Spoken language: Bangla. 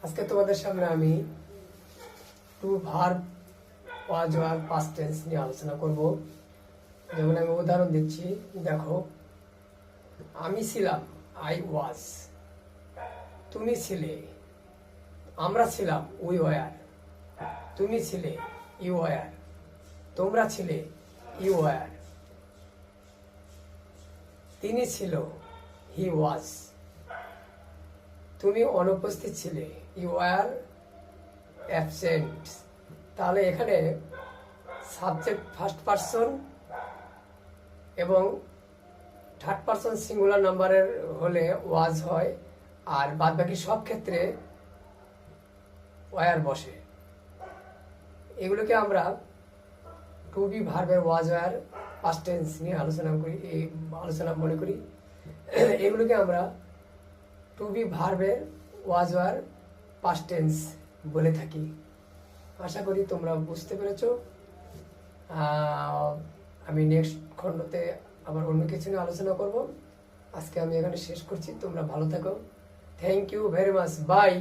আজকে তোমাদের সামনে আমি to verb was were past tense নিয়ে আলোচনা করব। যেমন আমি উদাহরণ দিচ্ছি, দেখো, আমি ছিলাম, আই ওয়াজ। তুমি ছিলে, আমরা ছিলাম, উই ওয়ার। তুমি ছিলে, ইউ ওয়ার। তোমরা ছিলে, ইউ ওয়ার। তিনি ছিল, হি ওয়াজ। তুমি অনুপস্থিত ছিলে, ইউ আর অ্যাবসেন্ট। তাহলে এখানে সাবজেক্ট ফার্স্ট পারসন এবং থার্ড পারসন সিঙ্গুলার নাম্বারের হলে ওয়াজ হয়, আর বাদ বাকি সব ক্ষেত্রে ওয়ার বসে। এগুলোকে আমরা টু বি ভার্বের ওয়াজ ওয়ার পাস্ট টেন্স নিয়ে আলোচনা মনে করি। এগুলোকে আমরা টু বি ভার্বের ওয়াজ ওয়ার পাস্ট টেন্স বলে থাকি। আশা করি তোমরা বুঝতে পেরেছো। আমি নেক্সট খণ্ডতে আবার অন্য কিছু নিয়ে আলোচনা করব। আজকে আমি এখানে শেষ করছি। তোমরা ভালো থাকো। Thank you very much. By.